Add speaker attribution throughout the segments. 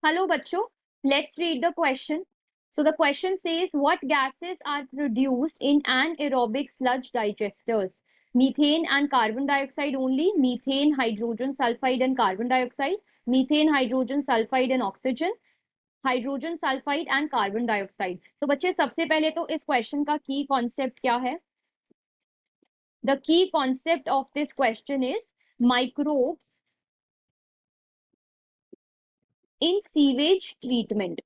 Speaker 1: Hello, bachcho. Let's read the question. So the question says, what gases are produced in anaerobic sludge digesters? Methane and carbon dioxide only, methane, hydrogen sulfide and carbon dioxide, methane, hydrogen sulfide and oxygen, hydrogen sulphide and carbon dioxide. तो बच्चे सबसे पहले तो इस question का की concept क्या है? The key concept of this question is microbes in sewage treatment.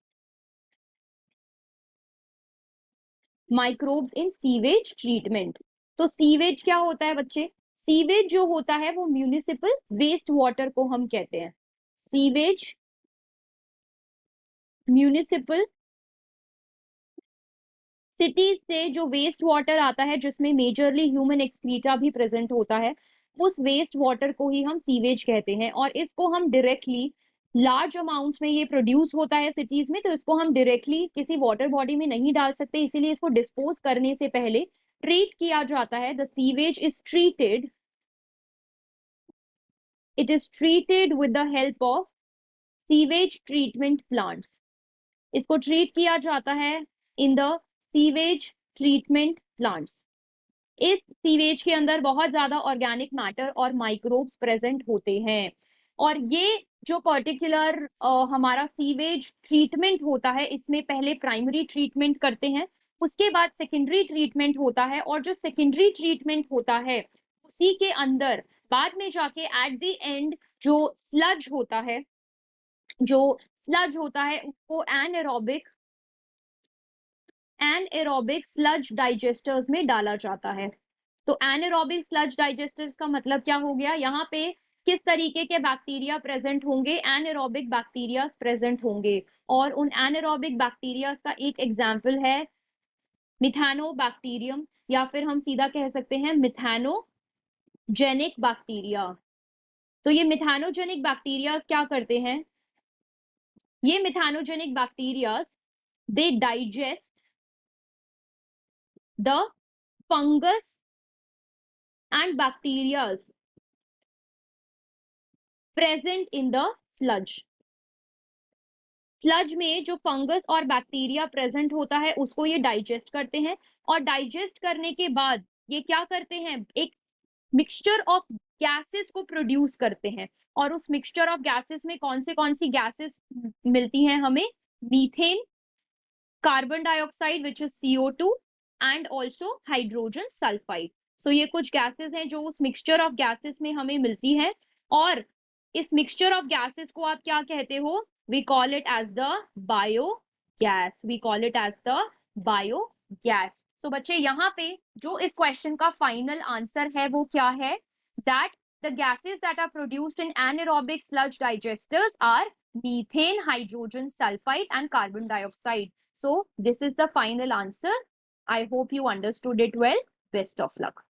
Speaker 1: Microbes in sewage treatment. तो सीवेज क्या होता है बच्चे? सीवेज जो होता है वो म्यूनिसिपल वेस्ट वाटर को हम कहते हैं। सीवेज म्यूनिसिपल सिटीज से जो वेस्ट वाटर आता है जिसमें मेजरली ह्यूमन एक्सक्रीटा भी प्रेजेंट होता है, उस वेस्ट वाटर को ही हम सीवेज कहते हैं। और इसको हम डायरेक्टली लार्ज अमाउंट्स में ये प्रोड्यूस होता है सिटीज में, तो इसको हम डायरेक्टली किसी वाटर बॉडी में नहीं डाल सकते, इसीलिए इसको डिस्पोज करने से पहले ट्रीट किया जाता है। The sewage is treated, it is treated with the help of sewage treatment plants. इसको ट्रीट किया जाता है in the sewage treatment plants. इस सीवेज के अंदर बहुत ज्यादा ऑर्गेनिक मैटर और माइक्रोब्स प्रेजेंट होते हैं। और ये जो पर्टिकुलर हमारा सीवेज ट्रीटमेंट होता है, इसमें पहले प्राइमरी ट्रीटमेंट करते हैं, उसके बाद सेकेंडरी ट्रीटमेंट होता है। और जो सेकेंडरी ट्रीटमेंट होता है उसी के अंदर बाद में जाके एट द एंड जो स्लज होता है, उसको एनएरोबिक स्लज डाइजेस्टर्स में डाला जाता है। तो एनएरोबिक स्लज डाइजेस्टर्स का मतलब क्या हो गया? यहाँ पे किस तरीके के बैक्टीरिया प्रेजेंट होंगे? एनएरोबिक बैक्टीरिया प्रेजेंट होंगे। और उन एनएरोबिक बैक्टीरिया का एक एग्जाम्पल है मिथानोबैक्टीरियम, या फिर हम सीधा कह सकते हैं मिथानोजेनिक बैक्टीरिया। तो ये मिथानोजेनिक बैक्टीरिया क्या करते हैं? ये methanogenic bacteria they digest the fungus and bacteria present in the sludge. Sludge में जो फंगस और बैक्टीरिया प्रेजेंट होता है उसको ये डाइजेस्ट करते हैं। और डाइजेस्ट करने के बाद ये क्या करते हैं? एक मिक्सचर ऑफ गैसेस को प्रोड्यूस करते हैं। और उस मिक्सचर ऑफ गैसेस में कौन सी गैसेस मिलती हैं हमें? Methane, carbon dioxide which is CO2 and also hydrogen sulphide. तो ये कुछ गैसेस हैं जो उस मिक्सचर ऑफ गैसेस में हमें मिलती है। और इस मिक्सचर ऑफ गैसेस को आप क्या कहते हो? We call it as the biogas. We call it as the biogas. तो बच्चे यहाँ पे जो इस क्वेश्चन का फाइनल आंसर है वो क्या है? That the gases that are produced in anaerobic sludge digesters are methane, hydrogen sulfide and carbon dioxide. So this is the final answer. I hope you understood it well. Best of luck.